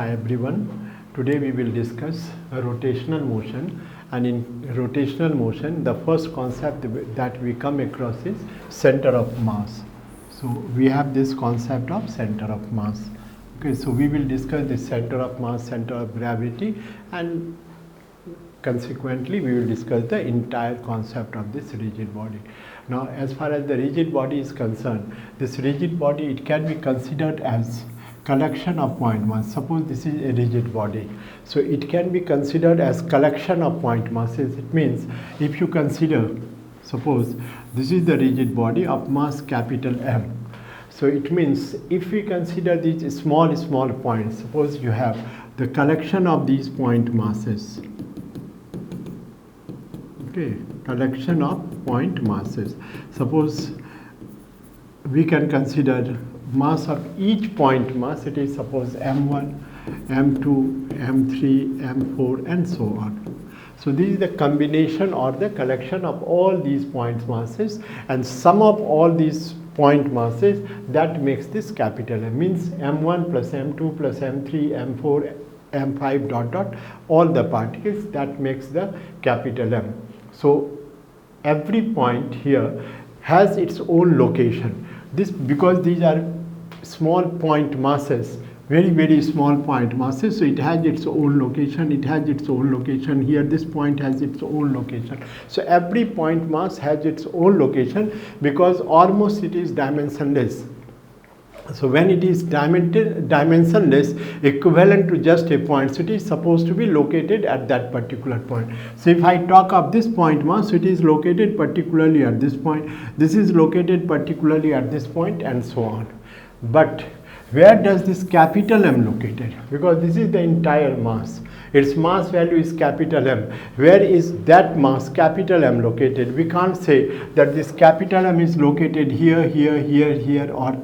Hi everyone. Today we will discuss a rotational motion, and in rotational motion the first concept that we come across is center of mass. So we have this concept of center of mass. Okay, so we will discuss the center of mass, center of gravity, and consequently we will discuss the entire concept of this rigid body. Now as far as the rigid body is concerned, this rigid body, it can be considered as collection of point mass. Suppose this is a rigid body, so it can be considered as collection of point masses. It means if you consider, suppose this is the rigid body of mass capital M. So it means if we consider these small points, suppose you have the collection of these point masses. Okay, collection of point masses. Suppose we can consider mass of each point mass. It is suppose M1, M2, M3, M4 and so on. So this is the combination or the collection of all these point masses, and sum of all these point masses, that makes this capital M. Means M1 plus M2 plus M3, M4, M5 dot dot, all the particles, that makes the capital M. So every point here has its own location. This because these are small point masses, very small point masses, so it has its own location. It has its own location here. This point has its own location. So every point mass has its own location because almost it is dimensionless. So when it is dimensionless, equivalent to just a point, so it is supposed to be located at that particular point. So if I talk of this point mass, so it is located particularly at this point, this is located particularly at this point, and so on. But where does this capital M located? Because this is the entire mass. Its mass value is capital M. Where is that mass capital M located? We can't say that this capital M is located here, or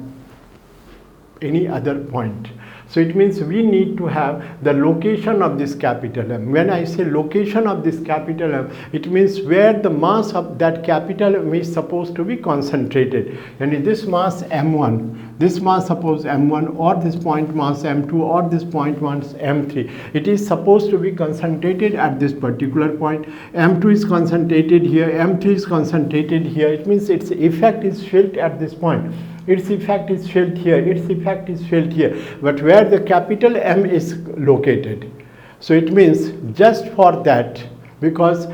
any other point. So it means we need to have the location of this capital M. When I say location of this capital M, it means where the mass of that capital M is supposed to be concentrated. And in this mass M1, this mass suppose M1, or this point mass M2, or this point mass M3, it is supposed to be concentrated at this particular point. M2 is concentrated here, M3 is concentrated here. It means its effect is felt at this point. Its effect is felt here, its effect is felt here, but where the capital M is located. So it means just for that, because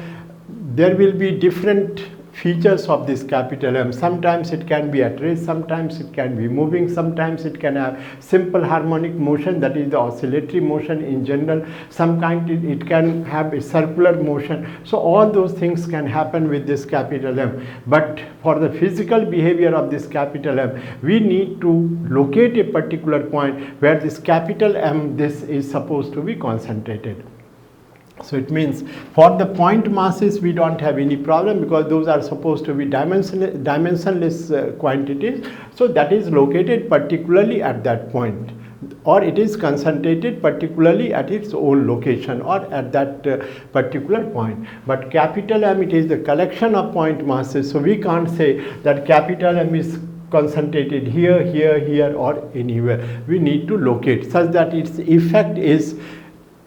there will be different features of this capital M. Sometimes it can be at rest, sometimes it can be moving, sometimes it can have simple harmonic motion, that is the oscillatory motion in general. Some kind it can have a circular motion. So all those things can happen with this capital M. But for the physical behavior of this capital M, we need to locate a particular point where this capital M, this is supposed to be concentrated. So it means for the point masses we don't have any problem because those are supposed to be dimensionless quantities. So that is located particularly at that point, or it is concentrated particularly at its own location or at that particular point. But capital M, it is the collection of point masses. So we can't say that capital M is concentrated here or anywhere. We need to locate such that its effect is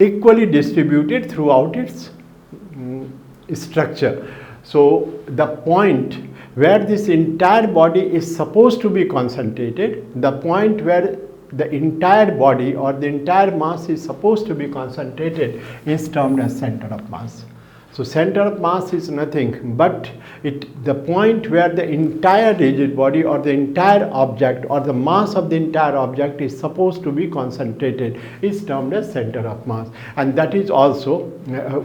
equally distributed throughout its structure. So the point where this entire body is supposed to be concentrated, the point where the entire body or the entire mass is supposed to be concentrated, is termed as center of mass. So center of mass is nothing but the point where the entire rigid body or the entire object or the mass of the entire object is supposed to be concentrated, is termed as center of mass. And that is also,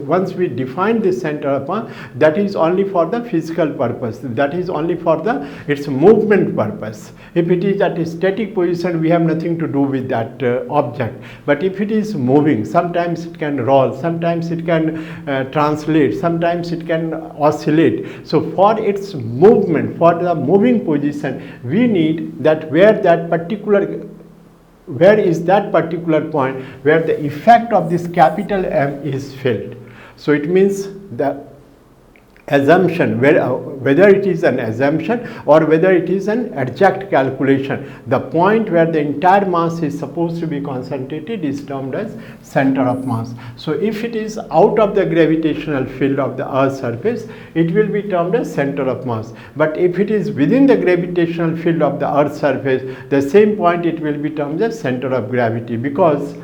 once we define this center of mass, that is only for the physical purpose, that is only for its movement purpose. If it is at a static position, we have nothing to do with that object. But if it is moving, sometimes it can roll, sometimes it can translate, sometimes it can oscillate. So for its movement, for the moving position, we need that where is that particular point where the effect of this capital M is felt. So it means that assumption, whether it is an assumption or whether it is an exact calculation, the point where the entire mass is supposed to be concentrated is termed as center of mass. So if it is out of the gravitational field of the Earth's surface, it will be termed as center of mass. But if it is within the gravitational field of the Earth's surface, the same point it will be termed as center of gravity, because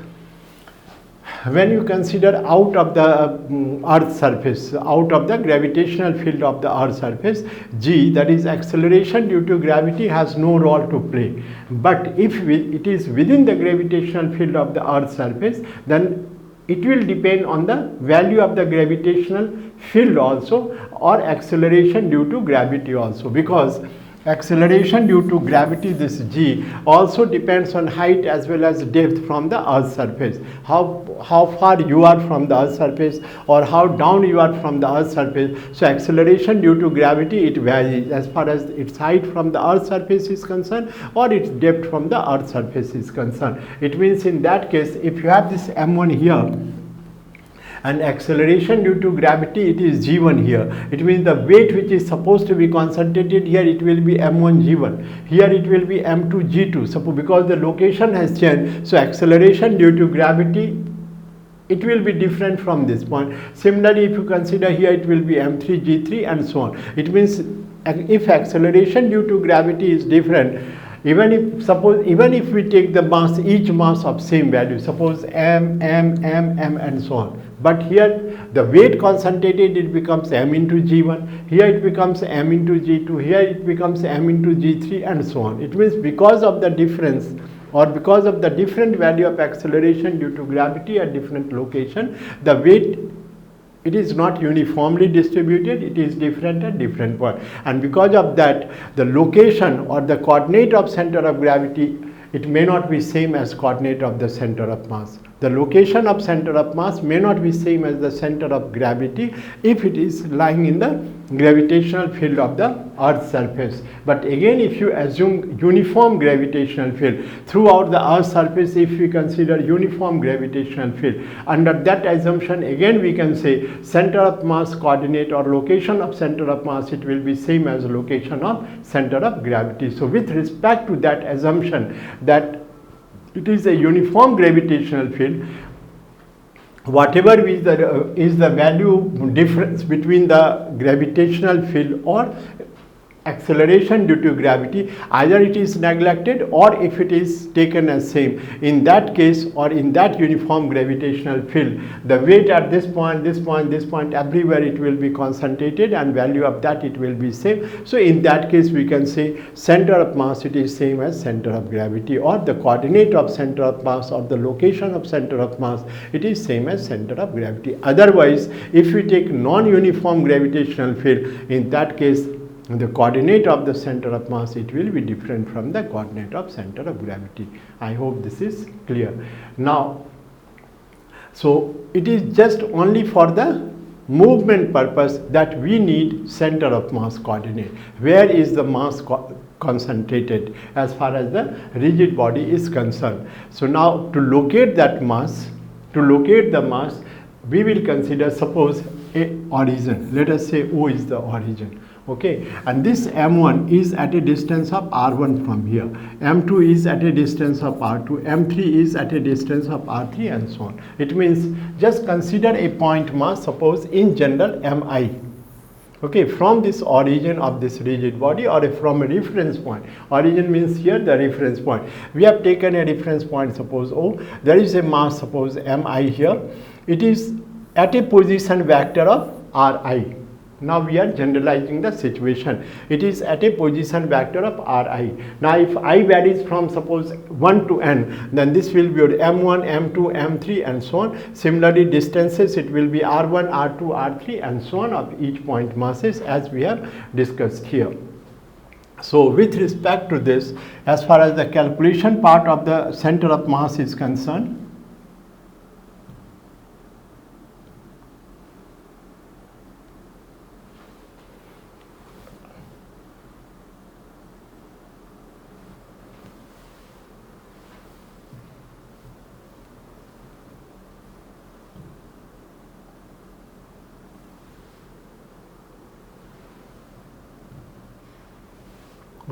when you consider out of the Earth's surface, out of the gravitational field of the Earth's surface, g, that is acceleration due to gravity, has no role to play. But if it is within the gravitational field of the Earth's surface, then it will depend on the value of the gravitational field also, or acceleration due to gravity also, because acceleration due to gravity, this g, also depends on height as well as depth from the Earth's surface. How far you are from the Earth's surface, or how down you are from the Earth's surface. So acceleration due to gravity, it varies as far as its height from the Earth's surface is concerned, or its depth from the Earth's surface is concerned. It means in that case, if you have this m1 here, and acceleration due to gravity, it is g1 here. It means the weight which is supposed to be concentrated here, it will be m1 g1. Here it will be m2 g2. Suppose because the location has changed, so acceleration due to gravity, it will be different from this point. Similarly, if you consider here, it will be m3 g3 and so on. It means if acceleration due to gravity is different, even if we take the mass, each mass of same value, suppose m and so on, but here the weight concentrated, it becomes m into g1, here it becomes m into g2, here it becomes m into g3 and so on. It means because of the difference, or because of the different value of acceleration due to gravity at different location, the weight, it is not uniformly distributed, it is different at different points. And because of that, the location or the coordinate of center of gravity, it may not be same as coordinate of the center of mass. The location of center of mass may not be same as the center of gravity if it is lying in the gravitational field of the Earth's surface. But again, if you assume uniform gravitational field throughout the Earth's surface, if we consider uniform gravitational field, under that assumption, again we can say center of mass coordinate or location of center of mass, it will be same as location of center of gravity. So with respect to that assumption that it is a uniform gravitational field, whatever is the value difference between the gravitational field or acceleration due to gravity, either it is neglected or if it is taken as same. In that case, or in that uniform gravitational field, the weight at this point, this point, this point, everywhere it will be concentrated and value of that it will be same. So in that case we can say center of mass, it is same as center of gravity, or the coordinate of center of mass or the location of center of mass, it is same as center of gravity. Otherwise, if we take non-uniform gravitational field, in that case the coordinate of the center of mass, it will be different from the coordinate of center of gravity. I hope this is clear. Now, so it is just only for the movement purpose that we need center of mass coordinate. Where is the mass concentrated as far as the rigid body is concerned? So now to locate that mass, we will consider, suppose a origin. Let us say O is the origin. Okay, and this m1 is at a distance of r1 from here, m2 is at a distance of r2, m3 is at a distance of r3 and so on. It means just consider a point mass, suppose in general mi. Okay, from this origin of this rigid body, or from a reference point. Origin means here the reference point. We have taken a reference point, suppose O. There is a mass, suppose mi here. It is at a position vector of ri. Now we are generalizing the situation. It is at a position vector of ri. Now if I varies from suppose 1 to n, then this will be your m1, m2, m3 and so on. Similarly, distances, it will be r1, r2, r3 and so on of each point masses, as we have discussed here. So with respect to this, as far as the calculation part of the center of mass is concerned,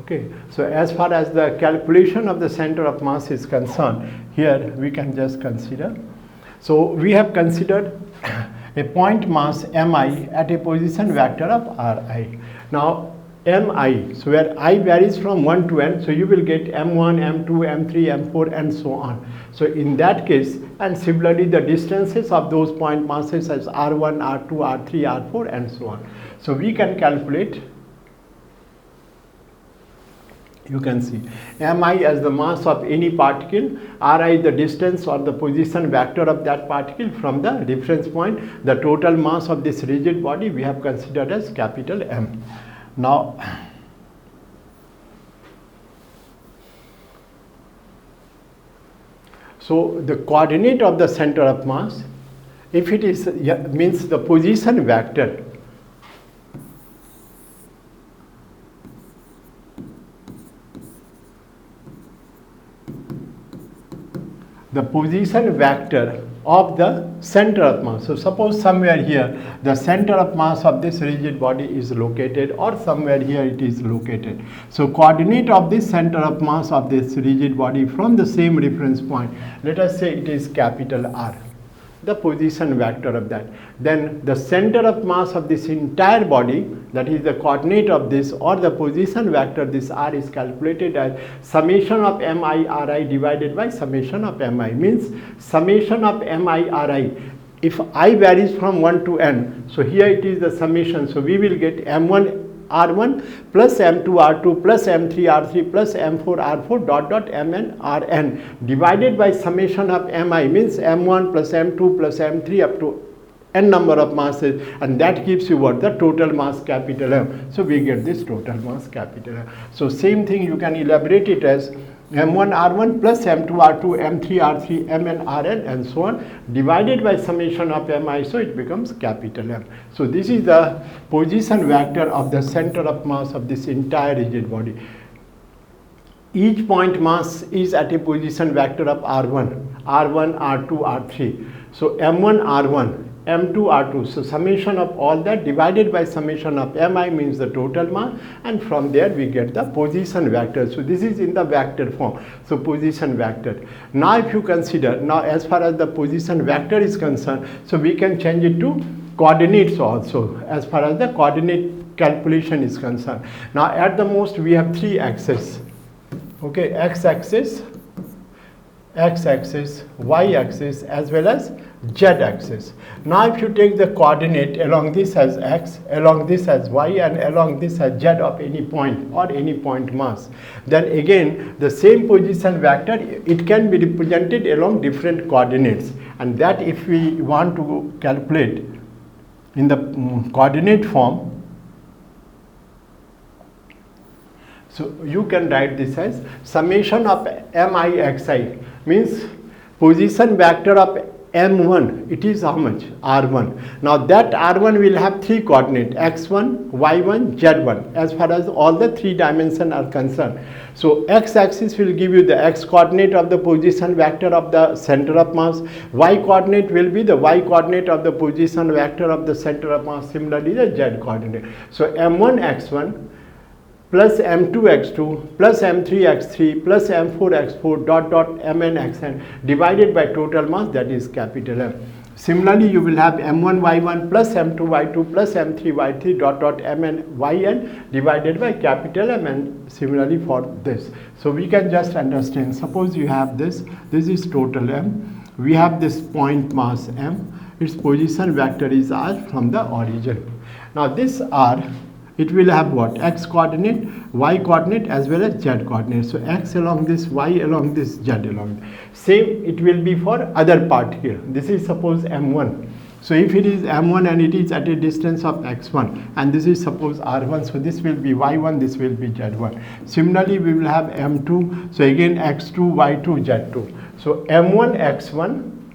Okay, so as far as the calculation of the center of mass is concerned, here we can just consider. So we have considered a point mass mi at a position vector of ri. Now mi, so where I varies from 1 to n, so you will get m1, m2, m3, m4 and so on. So in that case, and similarly the distances of those point masses as r1, r2, r3, r4 and so on. So we can calculate, you can see mi as the mass of any particle, ri the distance or the position vector of that particle from the reference point. The total mass of this rigid body we have considered as capital M. Now so the coordinate of the center of mass, if it is means the position vector, the position vector of the center of mass. So suppose somewhere here the center of mass of this rigid body is located, or somewhere here it is located. So coordinate of this center of mass of this rigid body from the same reference point, let us say it is capital R, the position vector of that. Then the center of mass of this entire body, that is the coordinate of this or the position vector, this R is calculated as summation of mi ri divided by summation of mi, means summation of mi ri. If I varies from 1 to n, so here it is the summation, so we will get m1 r1 plus m2 r2 plus m3 r3 plus m4 r4 dot mn rn divided by summation of mi, means m1 plus m2 plus m3 up to n number of masses, and that gives you what? The total mass capital M. So we get this total mass capital M. So same thing you can elaborate it as m1 r1 plus m2 r2 m3 r3 mn rn and so on divided by summation of mi, so it becomes capital M. So this is the position vector of the center of mass of this entire rigid body. Each point mass is at a position vector of r1, r2, r3. So m1 r1, m2 r2, so summation of all that divided by summation of mi means the total mass, and from there we get the position vector. So this is in the vector form, so position vector. Now if you consider, now as far as the position vector is concerned, so we can change it to coordinates also as far as the coordinate calculation is concerned. Now at the most we have three axes, okay, x-axis, y-axis as well as z-axis. Now if you take the coordinate along this as x, along this as y and along this as z of any point or any point mass, then again the same position vector, it can be represented along different coordinates, and that if we want to calculate in the coordinate form, so you can write this as summation of mixi, means position vector of m1, it is how much? r1. Now that r1 will have three coordinates, x1, y1, z1 as far as all the three dimensions are concerned. So x-axis will give you the x coordinate of the position vector of the center of mass, y coordinate will be the y coordinate of the position vector of the center of mass, similarly the z coordinate. So m1 x1 plus m2 x2 plus m3 x3 plus m4 x4 dot mn xn divided by total mass, that is capital M. Similarly you will have m1 y1 plus m2 y2 plus m3 y3 dot mn yn divided by capital M, and similarly for this. So we can just understand, suppose you have this is total M, we have this point mass M, its position vector is r from the origin. Now this r, it will have what? X coordinate, y coordinate as well as z coordinate. So x along this, y along this, z along this. Same it will be for other particle. This is suppose m1. So if it is m1 and it is at a distance of x1, and this is suppose r1, so this will be y1, this will be z1. Similarly we will have m2, so again x2, y2, z2. So m1 x1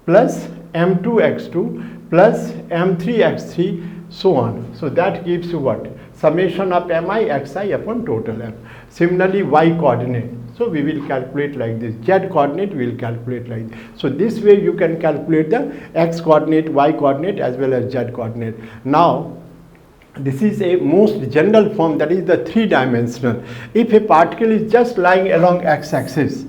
plus m2 x2 plus m3 x3, so on. So that gives you what? Summation of mi xi upon total M. Similarly y coordinate, so we will calculate like this, z coordinate we will calculate like this. So this way you can calculate the x coordinate, y coordinate as well as z coordinate. Now this is a most general form, that is the 3-dimensional. If a particle is just lying along x-axis,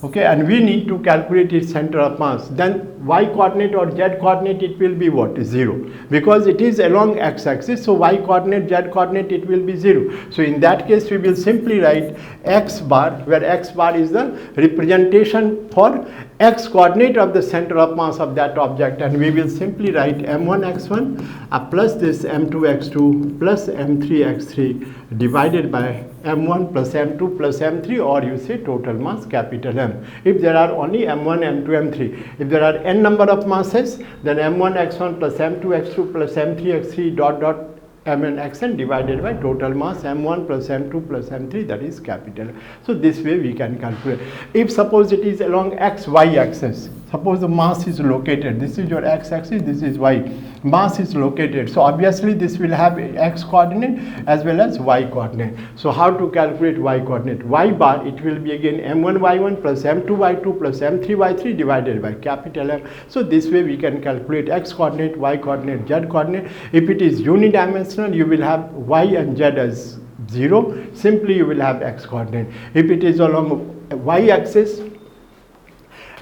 okay, and we need to calculate its center of mass, then y coordinate or z coordinate, it will be what? 0, because it is along x-axis. So y coordinate, z coordinate, it will be 0. So in that case we will simply write x bar, where x bar is the representation for x coordinate of the center of mass of that object, and we will simply write m1 x1 plus this m2 x2 plus m3 x3 divided by m1 plus m2 plus m3, or you say total mass capital M. If there are only m1, m2, m3, if there are n number of masses, then m1 x1 plus m2 x2 plus m3 x3 dot dot mn xn divided by total mass m1 plus m2 plus m3, that is capital. So this way we can calculate. If suppose it is along xy axis, suppose the mass is located, this is your x axis, this is y, mass is located, so obviously this will have x coordinate as well as y coordinate. So how to calculate y coordinate? Y bar, it will be again m1 y1 plus m2 y2 plus m3 y3 divided by capital M. So this way we can calculate x coordinate, y coordinate, z coordinate. If it is unidimensional, you will have y and z as 0, simply you will have x coordinate. If it is along y axis,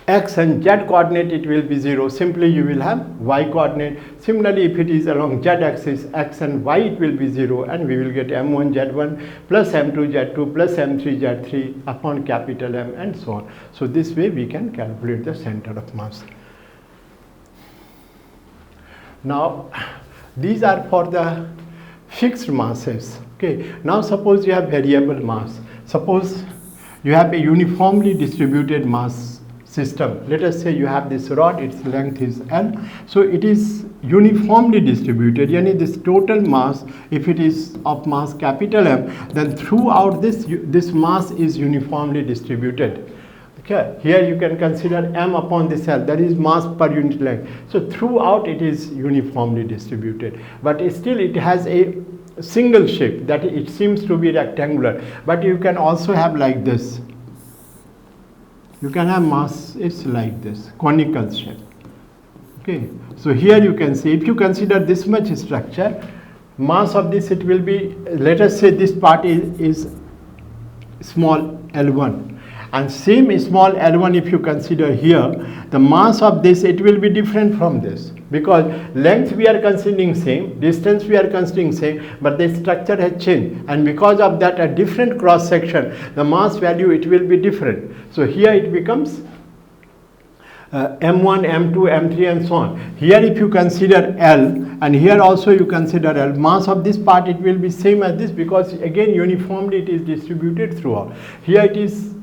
x and z coordinate, it will be 0, simply you will have y coordinate. Similarly, if it is along z axis, x and y, it will be 0, and we will get m1 z1 plus m2 z2 plus m3 z3 upon capital M, and so on. So this way we can calculate the center of mass. Now these are for the fixed masses. Okay, now suppose you have variable mass. Suppose you have a uniformly distributed mass system. Let us say you have this rod, its length is L, so it is uniformly distributed, yani this total mass, if it is of mass capital M, then throughout this mass is uniformly distributed. Okay, here you can consider m upon this L, that is mass per unit length. So throughout it is uniformly distributed, but still it has a single shape, that it seems to be rectangular, but you can also have like this. You can have mass, it's like this, conical shape. Okay, so here you can see, if you consider this much structure, mass of this, it will be, let us say this part is small L1. And same small L1, if you consider here, the mass of this, it will be different from this, because length we are considering same, distance we are considering same, but the structure has changed, and because of that a different cross section, the mass value, it will be different. So here it becomes m1, m2, m3 and so on. Here if you consider L, and here also you consider L, mass of this part, it will be same as this, because again uniformly it is distributed throughout. Here it is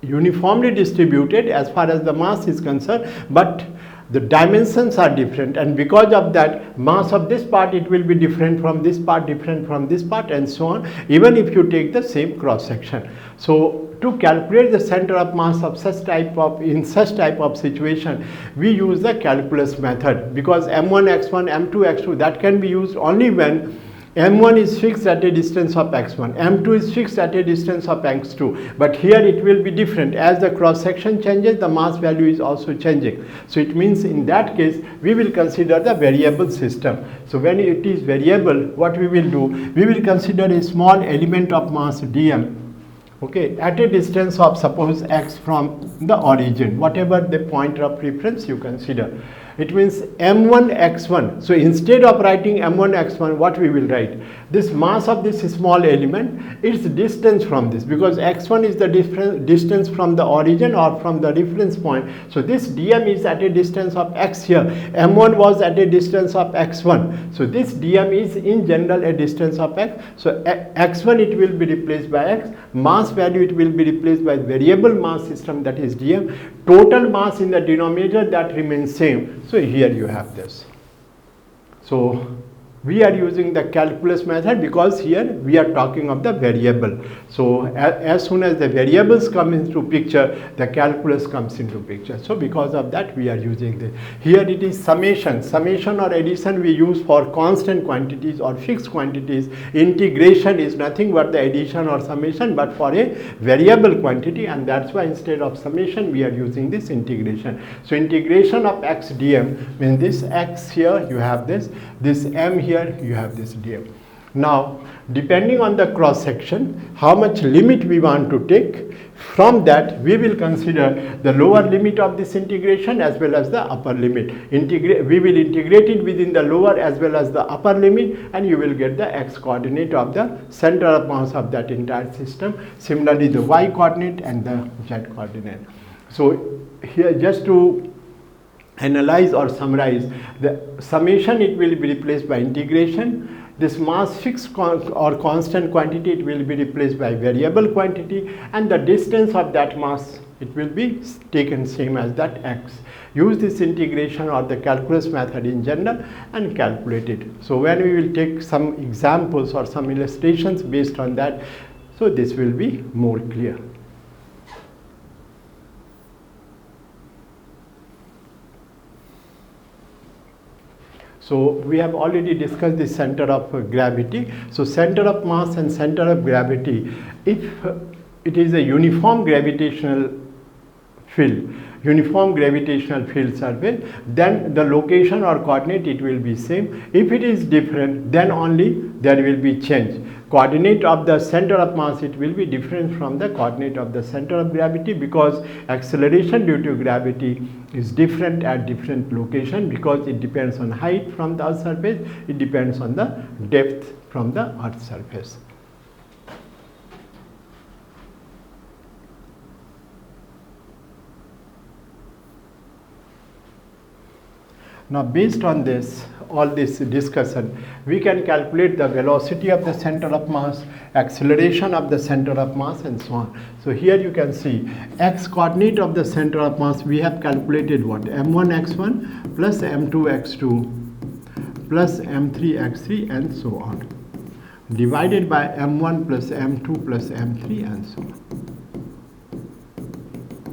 uniformly distributed as far as the mass is concerned, but the dimensions are different, and because of that mass of this part, it will be different from this part, different from this part, and so on, even if you take the same cross section. So to calculate the center of mass of such type of situation, we use the calculus method, because m1 x1 m2 x2, that can be used only when m1 is fixed at a distance of x1, m2 is fixed at a distance of x2, but here it will be different. As the cross section changes, the mass value is also changing. So it means in that case we will consider the variable system. So when it is variable, what we will do, we will consider a small element of mass dm, okay, at a distance of suppose x from the origin, whatever the point of reference you consider. It means m1 x1. So instead of writing m1 x1, what we will write? This mass of this small element, its distance from this, because x1 is the distance from the origin or from the reference point. So this dm is at a distance of x here. m1 was at a distance of x1. So this dm is in general a distance of x. So x1 it will be replaced by x. Mass value it will be replaced by variable mass system, that is dm. Total mass in the denominator, that remains same. So here you have this. So we are using the calculus method because here we are talking of the variable. So as soon as the variables come into picture, the calculus comes into picture. So because of that we are using this. Here it is summation. Summation or addition we use for constant quantities or fixed quantities. Integration is nothing but the addition or summation, but for a variable quantity, and that's why instead of summation we are using this integration. So integration of x dm means this x here you have this m here you have this dm. Now, depending on the cross section, how much limit we want to take, from that we will consider the lower limit of this integration as well as the upper limit. We will integrate it within the lower as well as the upper limit, and you will get the x coordinate of the center of mass of that entire system. Similarly, the y coordinate and the z coordinate. So here, just to analyze or summarize, the summation, it will be replaced by integration. This mass fixed or constant quantity, it will be replaced by variable quantity, and the distance of that mass, it will be taken same as that x. Use this integration or the calculus method in general and calculate it. So when we will take some examples or some illustrations based on that, so this will be more clear. So we have already discussed the center of gravity. So center of mass and center of gravity, if it is a uniform gravitational field survey, then the location or coordinate, it will be same. If it is different, then only there will be change. Coordinate of the center of mass, it will be different from the coordinate of the center of gravity, because acceleration due to gravity is different at different location, because it depends on height from the earth surface, it depends on the depth from the earth surface. Now, based on this, all this discussion, we can calculate the velocity of the center of mass, acceleration of the center of mass, and so on. So here you can see x coordinate of the center of mass, we have calculated what? m1 x1 plus m2 x2 plus m3 x3 and so on, divided by m1 plus m2 plus m3 and so on.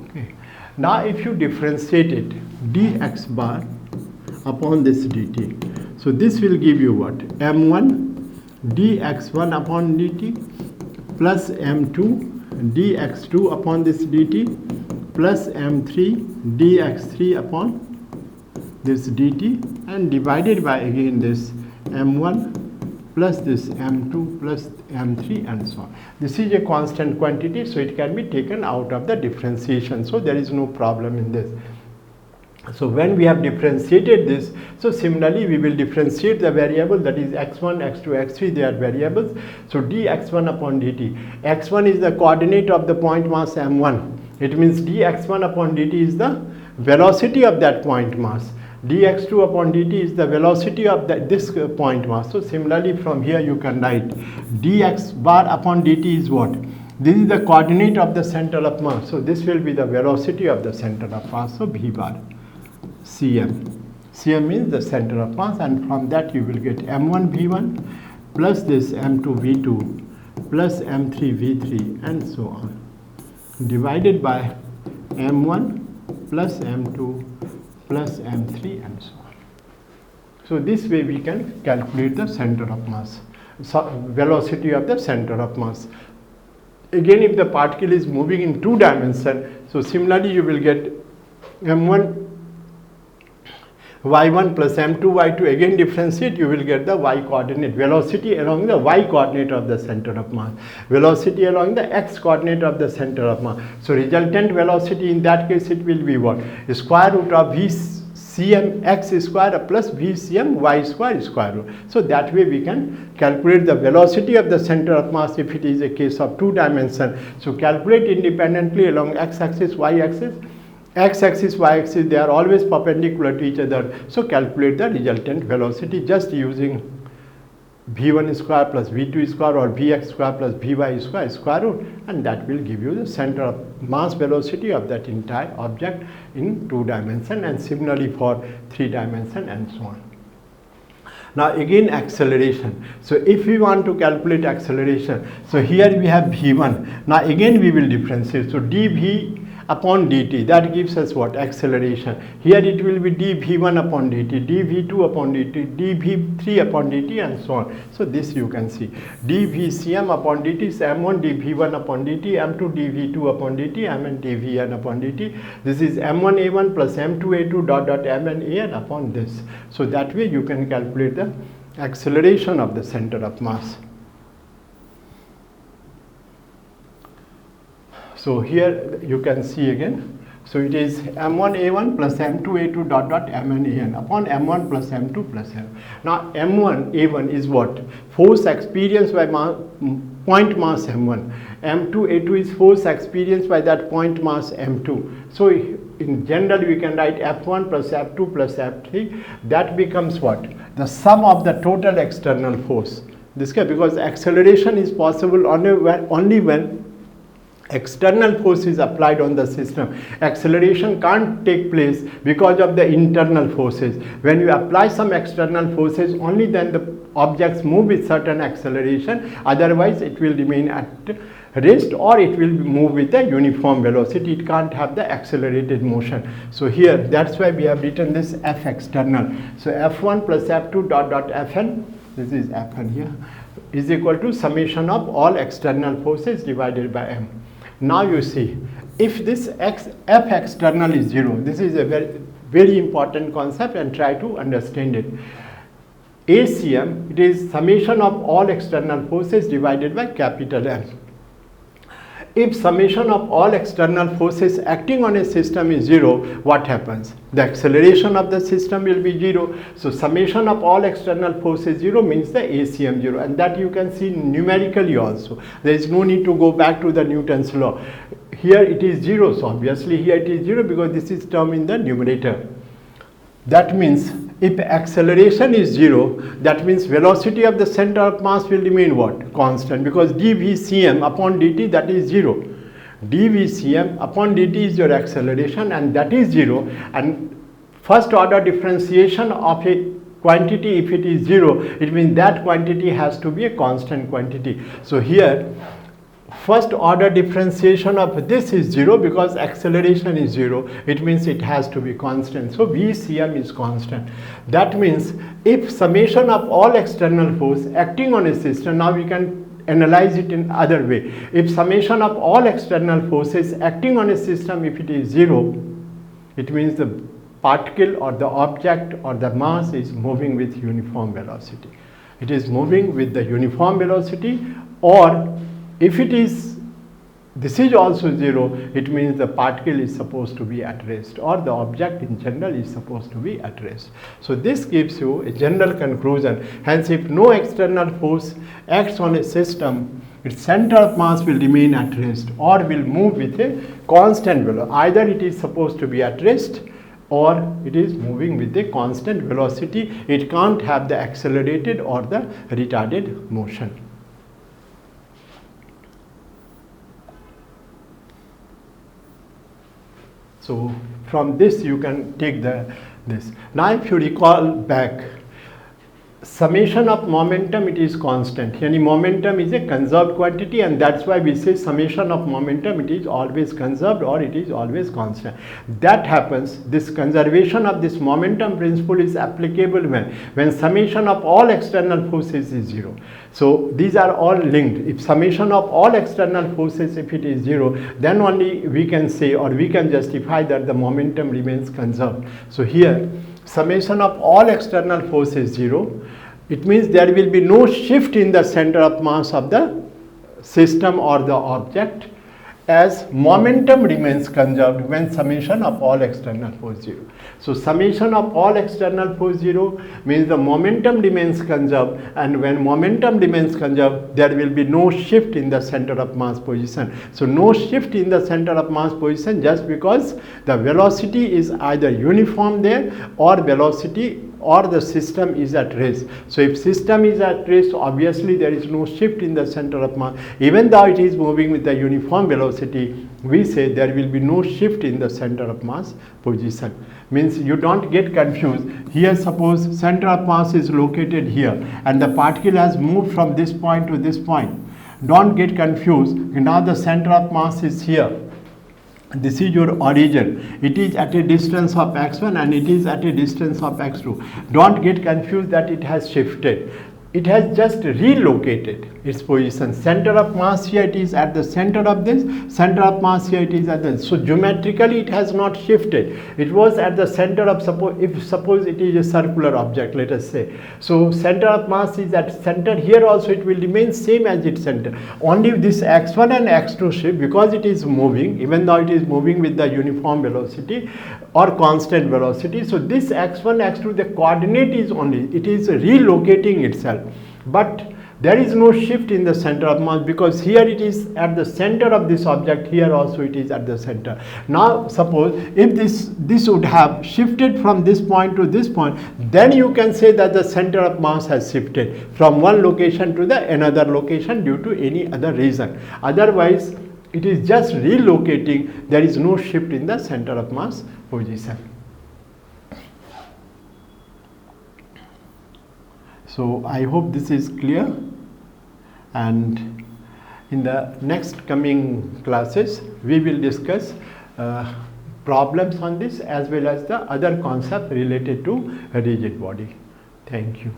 Okay. Now if you differentiate it, dx bar upon this dt, so this will give you what? m1 dx1 upon dt plus m2 dx2 upon this dt plus m3 dx3 upon this dt, and divided by again this m1 plus this m2 plus m3 and so on. This is a constant quantity, so it can be taken out of the differentiation, so there is no problem in this. So when we have differentiated this, so similarly we will differentiate the variable, that is x1, x2, x3, they are variables. So dx1 upon dt, x1 is the coordinate of the point mass m1, it means dx1 upon dt is the velocity of that point mass, dx2 upon dt is the velocity of this point mass. So similarly from here you can write dx bar upon dt is what? This is the coordinate of the center of mass, so this will be the velocity of the center of mass, so v bar cm. Cm means the center of mass, and from that you will get m1 v1 plus this m2 v2 plus m3 v3 and so on, divided by m1 plus m2 plus m3 and so on. So this way we can calculate the center of mass, velocity of the center of mass. Again, if the particle is moving in 2 dimensions, so similarly you will get m1 y1 plus m2 y2, again differentiate, you will get the y coordinate, velocity along the y coordinate of the center of mass, velocity along the x coordinate of the center of mass. So resultant velocity in that case, it will be what? Square root of v cm x square plus v cm y square root. So that way we can calculate the velocity of the center of mass if it is a case of 2 dimensions. So calculate independently along x axis, y axis. X axis, y axis, they are always perpendicular to each other. So calculate the resultant velocity just using v1 square plus v2 square or vx square plus vy square root, and that will give you the center of mass velocity of that entire object in 2 dimensions, and similarly for 3 dimensions and so on. Now again acceleration. So if we want to calculate acceleration, so here we have v1. Now again we will differentiate. So dv upon dt, that gives us what? Acceleration. Here it will be dv1 upon dt, dv2 upon dt, dv3 upon dt and so on. So this you can see. dvcm upon dt is m1 dv1 upon dt, m2 dv2 upon dt, mn dvn upon dt. This is m1 a1 plus m2 a2 dot mn an upon this. So that way you can calculate the acceleration of the center of mass. So here you can see again. So it is m1a1 plus m2a2 dot dot mn upon m1 plus m2 plus m. Now m1a1 is what? Force experienced by point mass m1. m2a2 is force experienced by that point mass m2. So in general we can write f1 plus f2 plus f3. That becomes what? The sum of the total external force. This guy, because acceleration is possible only when external force is applied on the system. Acceleration can't take place because of the internal forces. When you apply some external forces, only then the objects move with certain acceleration, otherwise it will remain at rest or it will move with a uniform velocity. It can't have the accelerated motion. So here, that's why we have written this F external. So F1 plus F2 dot dot Fn, this is Fn here, is equal to summation of all external forces divided by m. Now you see, if this F external is 0, this is a very important concept and try to understand it. ACM, it is summation of all external forces divided by capital M. If summation of all external forces acting on a system is 0, what happens? The acceleration of the system will be 0. So summation of all external forces 0 means the ACM 0, and that you can see numerically also. There is no need to go back to the Newton's law. Here it is 0, so obviously here it is 0 because this is term in the numerator. That means if acceleration is 0, that means velocity of the center of mass will remain what? Constant, because dvcm upon dt, that is 0. dvcm upon dt is your acceleration and that is 0, and first order differentiation of a quantity, if it is 0, it means that quantity has to be a constant quantity. So here first order differentiation of this is 0 because acceleration is 0. It means it has to be constant. So Vcm is constant. That means if summation of all external force acting on a system, now we can analyze it in other way. If summation of all external forces acting on a system, if it is 0, it means the particle or the object or the mass is moving with uniform velocity. It is moving with the uniform velocity, or if it is, this is also 0, it means the particle is supposed to be at rest, or the object in general is supposed to be at rest. So this gives you a general conclusion. Hence, if no external force acts on a system, its center of mass will remain at rest or will move with a constant velocity. Either it is supposed to be at rest or it is moving with a constant velocity. It can't have the accelerated or the retarded motion. So from this you can take this. Now if you recall back, summation of momentum, it is constant. Yani momentum is a conserved quantity, and that's why we say summation of momentum, it is always conserved or it is always constant. That happens, this conservation of this momentum principle is applicable when summation of all external forces is 0. So these are all linked. If summation of all external forces, if it is 0, then only we can say or we can justify that the momentum remains conserved. So here summation of all external forces 0, it means there will be no shift in the center of mass of the system or the object, as momentum remains conserved when summation of all external force 0. So summation of all external force 0 means the momentum remains conserved, and when momentum remains conserved, there will be no shift in the center of mass position. So no shift in the center of mass position just because the velocity is either uniform there or velocity or the system is at rest. So if system is at rest, obviously there is no shift in the center of mass. Even though it is moving with the uniform velocity, we say there will be no shift in the center of mass position. Means you don't get confused. Here suppose center of mass is located here and the particle has moved from this point to this point. Don't get confused. Now the center of mass is here. This is your origin. It is at a distance of x1 and it is at a distance of x2. Don't get confused that it has shifted. it has just relocated its position. Center of mass here, it is at the center of this, center of mass here, it is at the, so geometrically it has not shifted. It was at the center of, suppose it is a circular object, let us say. So center of mass is at center, here also it will remain same as its center. Only this x1 and x2 shift, because it is moving, even though it is moving with the uniform velocity or constant velocity. So this x1, x2, the coordinate is only, it is relocating itself. But there is no shift in the center of mass, because here it is at the center of this object, here also it is at the center. Now suppose if this would have shifted from this point to this point, then you can say that the center of mass has shifted from one location to the another location due to any other reason. Otherwise it is just relocating, there is no shift in the center of mass position. So I hope this is clear, and in the next coming classes we will discuss problems on this as well as the other concept related to a rigid body. Thank you.